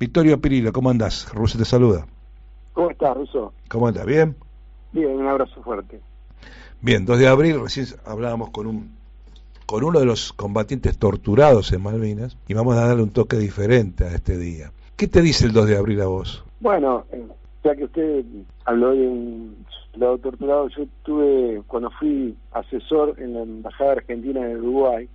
Vittorio Pirillo, ¿cómo andás? Russo te saluda. ¿Cómo estás, Russo? ¿Cómo andás? ¿Bien? Bien, un abrazo fuerte. Bien, 2 de abril, recién hablábamos con uno de los combatientes torturados en Malvinas y vamos a darle un toque diferente a este día. ¿Qué te dice el 2 de abril a vos? Bueno, ya que usted habló de un soldado torturado, yo tuve, cuando fui asesor en la Embajada Argentina en Uruguay,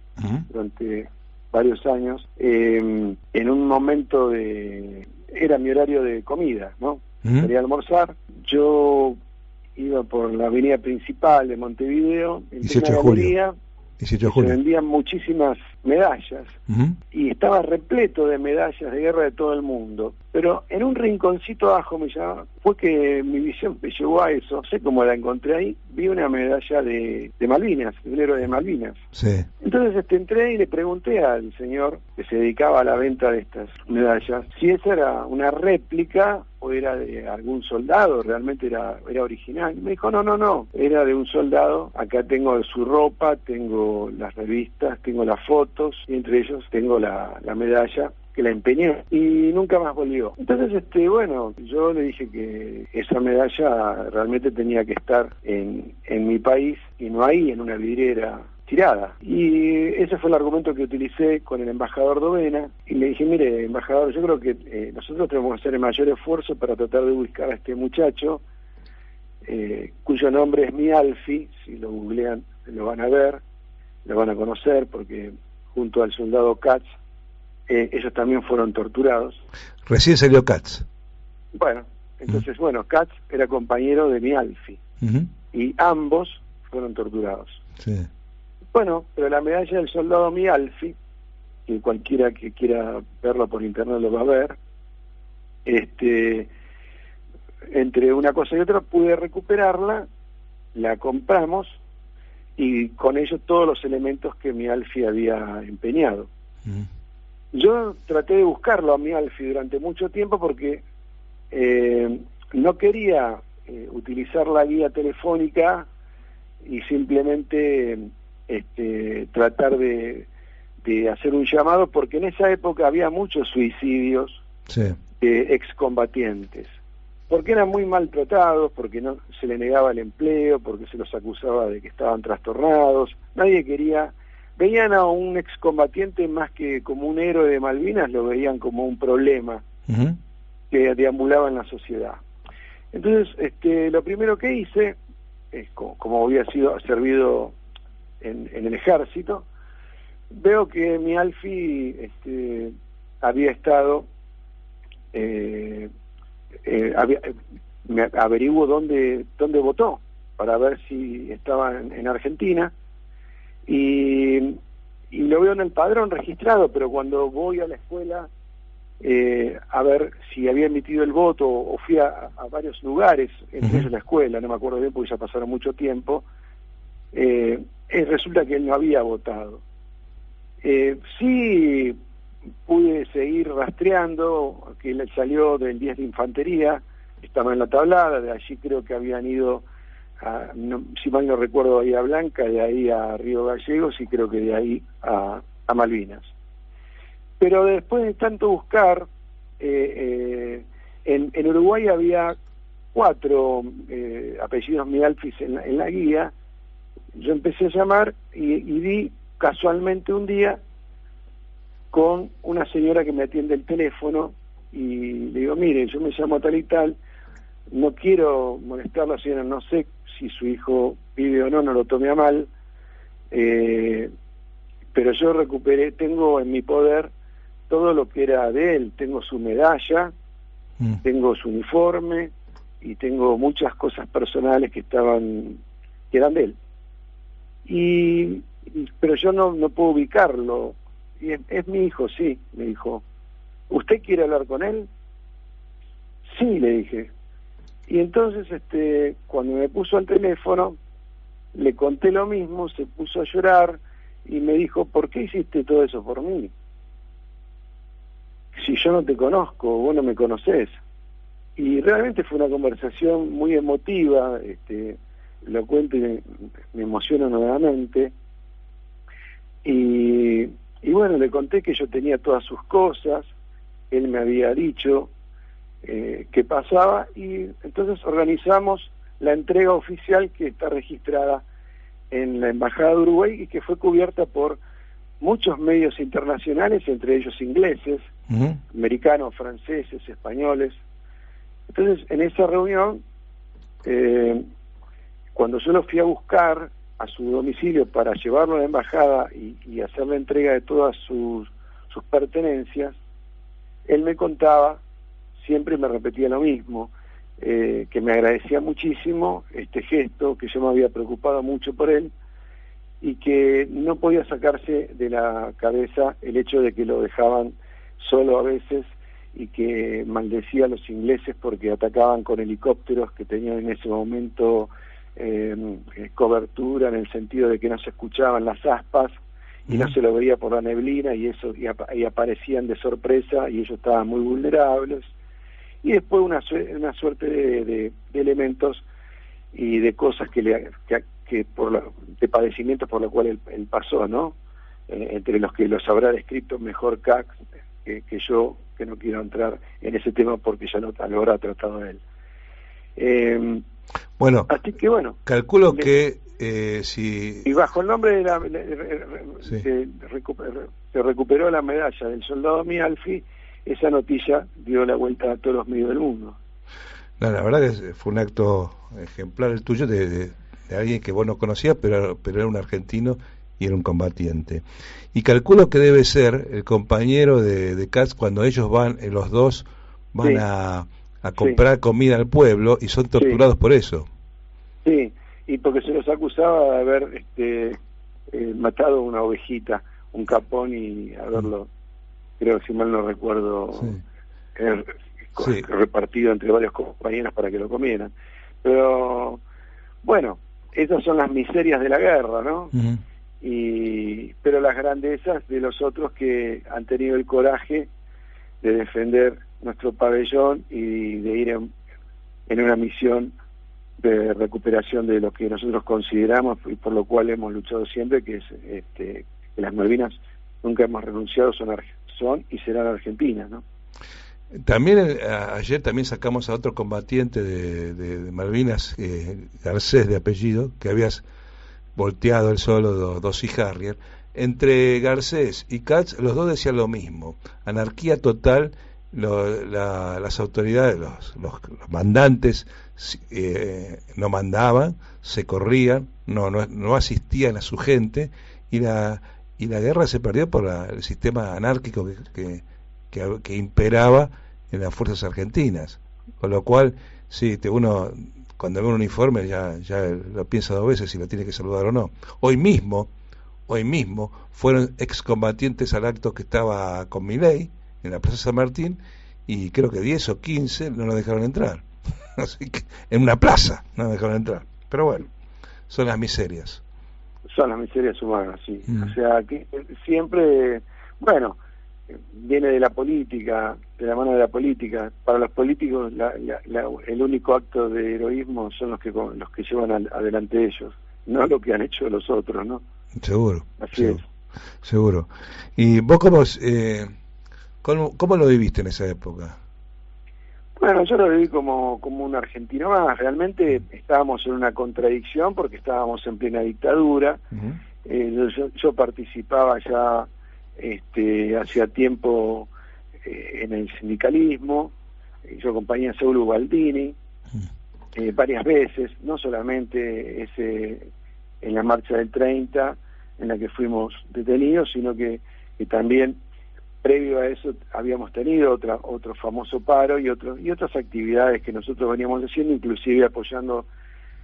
durante varios años, en un momento era mi horario de comida, ¿no? Quería almorzar, yo iba por la avenida principal de Montevideo, en 18 de una julio. galería, 18 de se julio. vendían muchísimas medallas y estaba repleto de medallas de guerra de todo el mundo, pero en un rinconcito abajo fue que mi visión me llevó a eso, no sé cómo la encontré ahí, vi una medalla de Malvinas, del héroe de Malvinas. Sí. Entonces entré y le pregunté al señor que se dedicaba a la venta de estas medallas si esa era una réplica o era de algún soldado, realmente era original. Y me dijo, no, era de un soldado, acá tengo su ropa, tengo las revistas, tengo las fotos, y entre ellos tengo la medalla que la empeñó, y nunca más volvió. Entonces, bueno, yo le dije que esa medalla realmente tenía que estar en mi país, y no ahí, en una vidriera tirada. Y ese fue el argumento que utilicé con el embajador Dovena, y le dije, mire, embajador, yo creo que nosotros tenemos que hacer el mayor esfuerzo para tratar de buscar a este muchacho, cuyo nombre es Mialfi. Si lo googlean lo van a ver, lo van a conocer, porque junto al soldado Katz, ellos también fueron torturados. Recién salió Katz. Bueno, entonces, Katz era compañero de Mialfi, y ambos fueron torturados. Sí. Bueno, pero la medalla del soldado Mialfi, que cualquiera que quiera verlo por internet lo va a ver, entre una cosa y otra pude recuperarla, la compramos, y con ello todos los elementos que Mialfi había empeñado. Yo traté de buscarlo a Mialfi durante mucho tiempo porque no quería utilizar la guía telefónica y simplemente tratar de hacer un llamado, porque en esa época había muchos suicidios de excombatientes, porque eran muy maltratados, porque no se les negaba el empleo, porque se los acusaba de que estaban trastornados. Nadie quería, veían a un excombatiente más que como un héroe de Malvinas, lo veían como un problema que deambulaba en la sociedad. Entonces, lo primero que hice, como había servido en el ejército, veo que Mialfi había estado, me averiguo dónde votó, para ver si estaba en Argentina, y lo veo en el padrón registrado, pero cuando voy a la escuela a ver si había emitido el voto, o fui a varios lugares, entre ellos la escuela, no me acuerdo bien porque ya pasaron mucho tiempo, resulta que él no había votado. Sí pude seguir rastreando que él salió del 10 de Infantería, estaba en la tablada, de allí creo que habían ido, si mal no recuerdo, a Bahía Blanca, de ahí a Río Gallegos, y creo que de ahí a Malvinas. Pero después de tanto buscar, en Uruguay había 4 apellidos Mialfis en la guía. Yo empecé a llamar y di casualmente un día con una señora que me atiende el teléfono, y le digo, mire, yo me llamo tal y tal, no quiero molestarla, señora, no sé si su hijo vive o no, no lo tome a mal, pero yo recuperé, tengo en mi poder todo lo que era de él, tengo su medalla, tengo su uniforme, y tengo muchas cosas personales que eran de él. Pero yo no puedo ubicarlo. Y es mi hijo, sí, me dijo. ¿Usted quiere hablar con él? Sí, le dije. Y entonces, cuando me puso al teléfono, le conté lo mismo, se puso a llorar y me dijo, ¿por qué hiciste todo eso por mí? Si yo no te conozco, vos no me conocés. Y realmente fue una conversación muy emotiva, lo cuento y me emociono nuevamente. Y bueno, le conté que yo tenía todas sus cosas, él me había dicho qué pasaba, y entonces organizamos la entrega oficial que está registrada en la Embajada de Uruguay y que fue cubierta por muchos medios internacionales, entre ellos ingleses, americanos, franceses, españoles. Entonces, en esa reunión, cuando yo lo fui a buscar a su domicilio para llevarlo a la embajada y hacer la entrega de todas sus pertenencias, él me contaba, siempre me repetía lo mismo, que me agradecía muchísimo este gesto, que yo me había preocupado mucho por él, y que no podía sacarse de la cabeza el hecho de que lo dejaban solo a veces, y que maldecía a los ingleses porque atacaban con helicópteros que tenían en ese momento cobertura, en el sentido de que no se escuchaban las aspas y no se lo veía por la neblina, y aparecían de sorpresa y ellos estaban muy vulnerables. Y después una suerte de elementos y de cosas de padecimientos por los cuales él pasó, ¿no? Entre los que los habrá descrito mejor Cax que yo, que no quiero entrar en ese tema porque ya lo habrá tratado él. Bueno, así que bueno, calculo que y bajo el nombre de se recuperó la medalla del soldado Mialfi, esa noticia dio la vuelta a todos los medios del mundo. No, la verdad que fue un acto ejemplar el tuyo de alguien que vos no conocías, pero era un argentino y era un combatiente. Y calculo que debe ser el compañero de Katz cuando ellos los dos van a comprar comida al pueblo y son torturados por eso. Sí, y porque se los acusaba de haber matado una ovejita, un capón, y haberlo, creo que si mal no recuerdo, repartido entre varios compañeros para que lo comieran. Pero bueno, esas son las miserias de la guerra, ¿no? Pero las grandezas de los otros que han tenido el coraje de defender nuestro pabellón y de ir en una misión de recuperación de lo que nosotros consideramos y por lo cual hemos luchado siempre, que es que las Malvinas nunca hemos renunciado, son y serán argentinas, ¿no? También ayer también sacamos a otro combatiente de Malvinas, Garcés de apellido, que habías volteado el solo dos Harrier. Entre Garcés y Katz, los dos decían lo mismo: anarquía total. Las autoridades, los mandantes no mandaban, se corrían, no asistían a su gente, y la guerra se perdió por el sistema anárquico que imperaba en las fuerzas argentinas. Con lo cual, sí, uno cuando ve un uniforme ya lo piensa dos veces si lo tiene que saludar o no. Hoy mismo fueron excombatientes al acto que estaba con Milei en la Plaza San Martín, y creo que 10 o 15 no nos dejaron entrar. Así que en una plaza no nos dejaron entrar. Pero bueno, son las miserias. Son las miserias humanas, sí. O sea, que siempre, bueno, viene de la política, de la mano de la política. Para los políticos el único acto de heroísmo son los que llevan adelante ellos, no lo que han hecho los otros, ¿no? Seguro. Así es. Seguro. ¿Y vos cómo lo viviste en esa época? Bueno, yo lo viví como un argentino más. Realmente estábamos en una contradicción porque estábamos en plena dictadura. Yo participaba ya hacía tiempo en el sindicalismo. Yo acompañé a Saulo Baldini varias veces, no solamente en la marcha del 30 en la que fuimos detenidos, sino que también previo a eso habíamos tenido otro famoso paro y otras actividades que nosotros veníamos haciendo, inclusive apoyando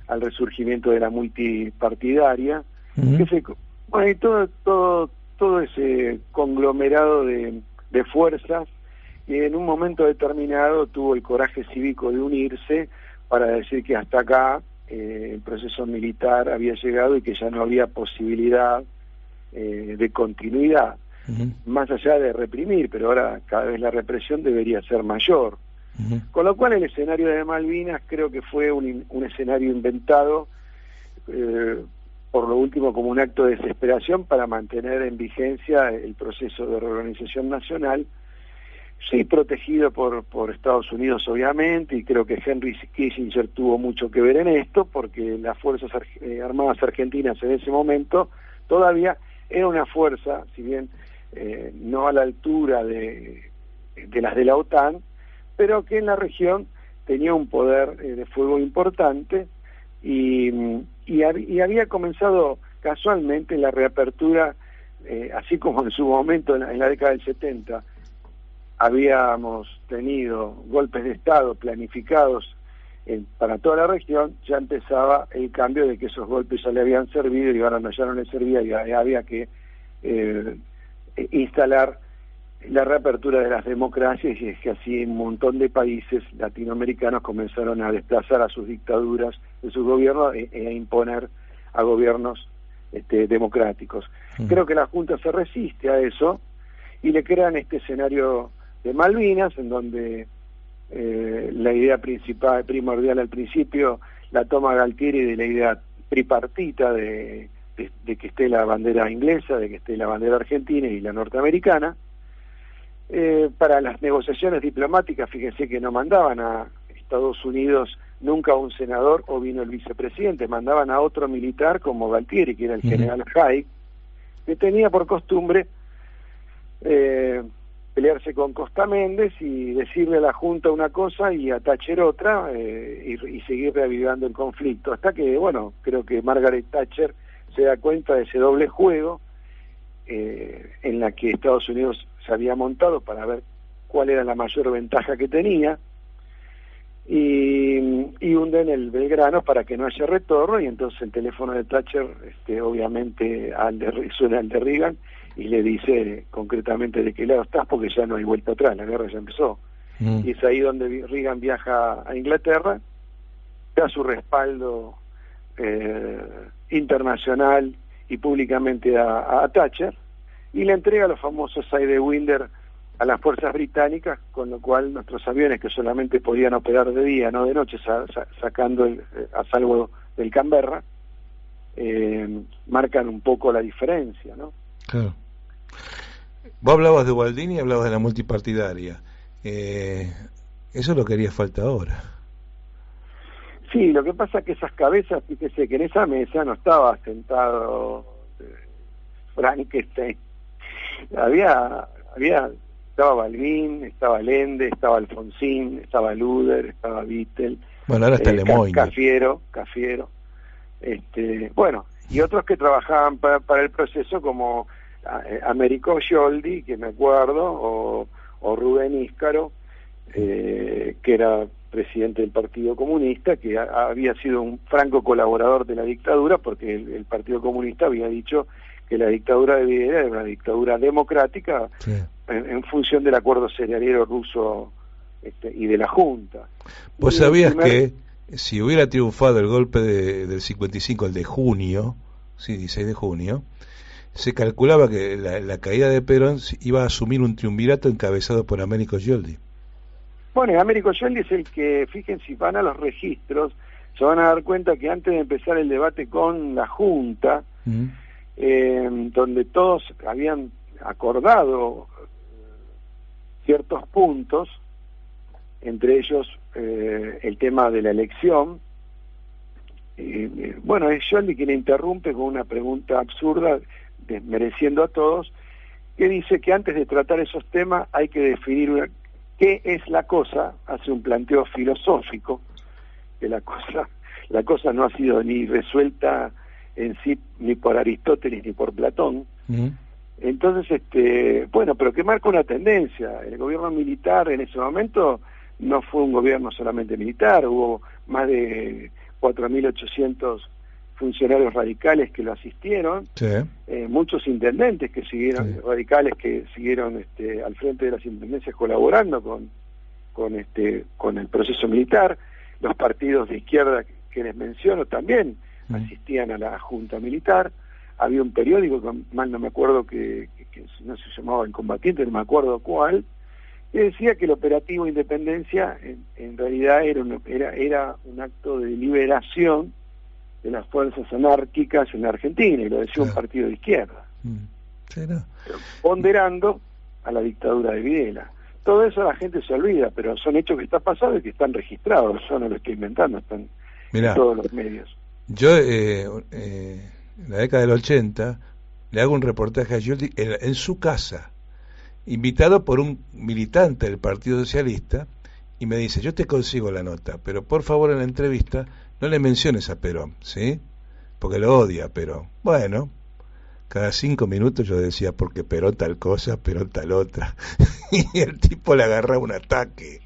al resurgimiento de la multipartidaria, y todo ese conglomerado de fuerzas que en un momento determinado tuvo el coraje cívico de unirse para decir que hasta acá el proceso militar había llegado y que ya no había posibilidad de continuidad, más allá de reprimir, pero ahora cada vez la represión debería ser mayor. Con lo cual el escenario de Malvinas creo que fue un escenario inventado por lo último como un acto de desesperación para mantener en vigencia el proceso de reorganización nacional, Sí, protegido por Estados Unidos, obviamente, y creo que Henry Kissinger tuvo mucho que ver en esto, porque las Fuerzas Armadas Argentinas en ese momento todavía era una fuerza, si bien no a la altura de las de la OTAN, pero que en la región tenía un poder de fuego importante, y había comenzado casualmente la reapertura, así como en su momento en la década del 70, habíamos tenido golpes de Estado planificados para toda la región, ya empezaba el cambio de que esos golpes ya le habían servido y ahora no, ya no le servía, y había que instalar la reapertura de las democracias, y es que así un montón de países latinoamericanos comenzaron a desplazar a sus dictaduras de sus gobiernos e imponer a gobiernos democráticos. Creo que la Junta se resiste a eso y le crean este escenario de Malvinas, en donde la idea primordial al principio la toma Galtieri de la idea tripartita de que esté la bandera inglesa, de que esté la bandera argentina y la norteamericana. Para las negociaciones diplomáticas, fíjense que no mandaban a Estados Unidos nunca a un senador o vino el vicepresidente, mandaban a otro militar como Galtieri, que era el general Haig, que tenía por costumbre pelearse con Costa Méndez y decirle a la Junta una cosa y a Thatcher otra, y seguir reavivando el conflicto, hasta que, bueno, creo que Margaret Thatcher se da cuenta de ese doble juego en la que Estados Unidos se había montado para ver cuál era la mayor ventaja que tenía, y hunden el Belgrano para que no haya retorno, y entonces el teléfono de Thatcher obviamente suena al de Reagan y le dice concretamente de qué lado estás, porque ya no hay vuelta atrás, la guerra ya empezó. Y es ahí donde Reagan viaja a Inglaterra, da su respaldo internacional y públicamente a Thatcher, y le entrega los famosos Sidewinder a las fuerzas británicas, con lo cual nuestros aviones, que solamente podían operar de día, no de noche, sacando a salvo del Canberra, marcan un poco la diferencia, ¿no? Claro. Vos hablabas de Ubaldini y hablabas de la multipartidaria. Eso es lo que haría falta ahora. Sí, lo que pasa es que esas cabezas, fíjese que en esa mesa no estaba sentado Frankenstein. Estaba Balbín, estaba Lende, estaba Alfonsín, estaba Luder, estaba Vittel. Bueno, ahora está Lemoyne. Cafiero. Bueno, y otros que trabajaban para el proceso, como Américo Scioldi, que me acuerdo, o Rubén Íscaro, que era presidente del Partido Comunista, que había sido un franco colaborador de la dictadura, porque el Partido Comunista había dicho que la dictadura de Videla era una dictadura democrática, sí, en función del acuerdo cerealero ruso y de la Junta. ¿Vos sabías que si hubiera triunfado el golpe del 55, el de junio, sí, 16 de junio, se calculaba que la caída de Perón iba a asumir un triunvirato encabezado por Américo Scioldi? Bueno, Américo Scioldi es el que, fíjense, si van a los registros, se van a dar cuenta que antes de empezar el debate con la Junta, donde todos habían acordado ciertos puntos, entre ellos el tema de la elección, bueno, es Scioldi quien interrumpe con una pregunta absurda, desmereciendo a todos, que dice que antes de tratar esos temas hay que definir qué es la cosa, hace un planteo filosófico, que la cosa no ha sido ni resuelta en sí ni por Aristóteles ni por Platón. Entonces, bueno, pero que marca una tendencia. El gobierno militar en ese momento no fue un gobierno solamente militar, hubo más de 4.800 funcionarios radicales que lo asistieron, sí, muchos intendentes que siguieron, sí, radicales que siguieron al frente de las intendencias colaborando con el proceso militar. Los partidos de izquierda que les menciono también asistían a la Junta Militar. Había un periódico, mal no me acuerdo, que no se llamaba El Combatiente, no me acuerdo cuál, que decía que el operativo Independencia en realidad era un acto de liberación de las fuerzas anárquicas en Argentina, y lo decía, claro, un partido de izquierda, sí, no, ponderando a la dictadura de Videla. todo eso la gente se olvida, pero son hechos que están pasando y que están registrados. Yo no lo estoy inventando, están Mirá, en todos los medios. yo en la década del 80 le hago un reportaje a Gioldi en su casa, invitado por un militante del Partido Socialista, y me dice, yo te consigo la nota, pero por favor en la entrevista no le menciones a Perón, ¿sí? Porque lo odia Perón. Bueno, cada 5 minutos yo decía, porque Perón tal cosa, Perón tal otra, y el tipo le agarraba un ataque.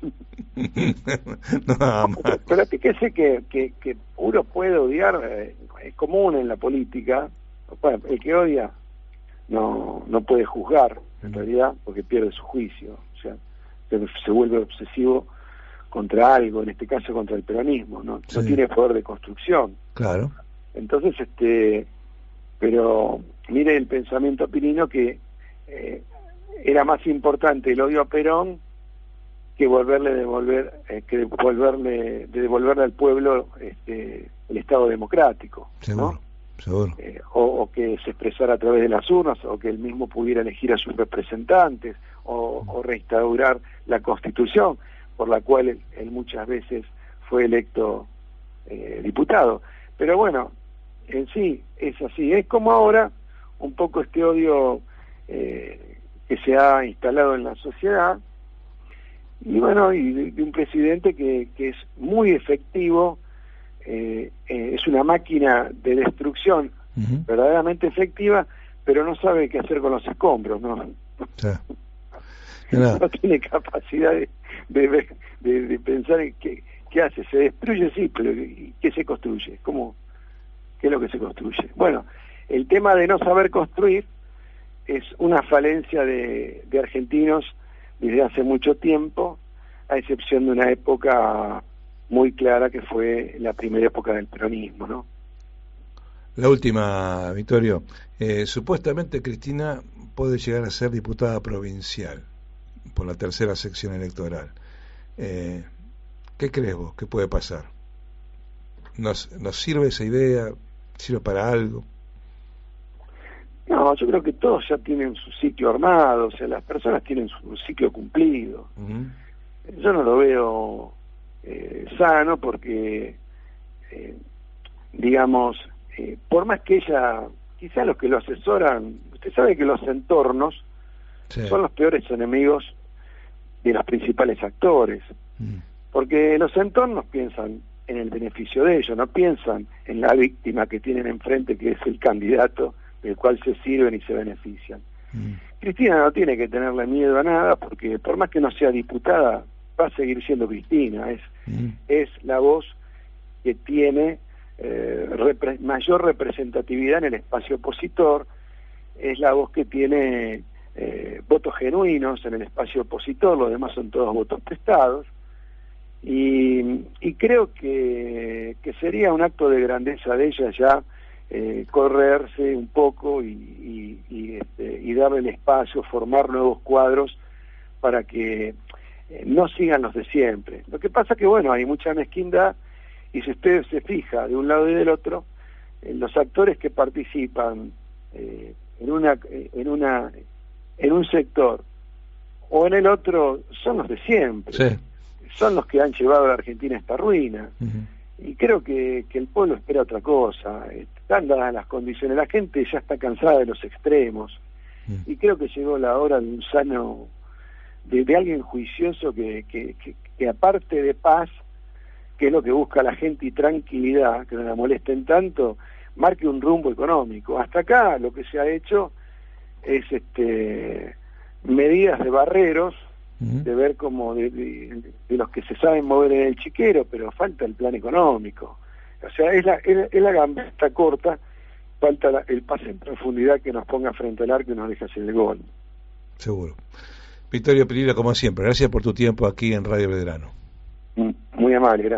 Nada más. Pero fíjese que uno puede odiar, es común en la política. Bueno, el que odia no puede juzgar, en realidad, porque pierde su juicio, o sea, se vuelve obsesivo contra algo, en este caso contra el peronismo, no tiene poder de construcción. Claro. Entonces, pero mire el pensamiento pirino, que era más importante el odio a Perón que devolverle al pueblo el Estado democrático, seguro, ¿no? Seguro. O que se expresara a través de las urnas, o que él mismo pudiera elegir a sus representantes, o restaurar la Constitución, por la cual él muchas veces fue electo diputado. Pero bueno, en sí es así. Es como ahora un poco este odio que se ha instalado en la sociedad, y bueno, y de un presidente que es muy efectivo, es una máquina de destrucción verdaderamente efectiva, pero no sabe qué hacer con los escombros, ¿no? Sí. No tiene capacidad de pensar en qué hace. Se destruye, sí, pero ¿qué se construye? ¿Qué es lo que se construye? Bueno, el tema de no saber construir es una falencia de argentinos desde hace mucho tiempo, a excepción de una época muy clara que fue la primera época del peronismo, ¿no? La última, Vittorio. Supuestamente Cristina puede llegar a ser diputada provincial por la tercera sección electoral. ¿Qué crees vos? ¿Qué puede pasar? ¿Nos sirve esa idea? ¿Sirve para algo? No, yo creo que todos ya tienen su sitio armado, o sea, las personas tienen su ciclo cumplido. Yo no lo veo sano, porque digamos, por más que ella, quizás los que lo asesoran, usted sabe que los entornos son los peores enemigos de los principales actores, porque los entornos piensan en el beneficio de ellos, no piensan en la víctima que tienen enfrente, que es el candidato del cual se sirven y se benefician. Cristina no tiene que tenerle miedo a nada, porque por más que no sea diputada, va a seguir siendo Cristina. Es la voz que tiene mayor representatividad en el espacio opositor, es la voz que tiene votos genuinos en el espacio opositor, los demás son todos votos prestados, y creo que sería un acto de grandeza de ella ya correrse un poco y darle el espacio, formar nuevos cuadros para que no sigan los de siempre. Lo que pasa que, bueno, hay mucha mezquindad, y si usted se fija de un lado y del otro, los actores que participan en un sector o en el otro son los de siempre. Sí. Son los que han llevado a la Argentina a esta ruina. Y creo que el pueblo espera otra cosa. Están dadas las condiciones, la gente ya está cansada de los extremos, y creo que llegó la hora de un sano, de alguien juicioso que aparte de paz, que es lo que busca la gente, y tranquilidad, que no la molesten tanto, marque un rumbo económico. Hasta acá lo que se ha hecho es medidas de barreros, de ver como de los que se saben mover en el chiquero, pero falta el plan económico. O sea, es la gambeta corta, falta el pase en profundidad que nos ponga frente al arco y nos deje hacer el gol. Seguro. Vittorio Pirillo, como siempre, gracias por tu tiempo aquí en Radio Belgrano. Muy amable, gracias.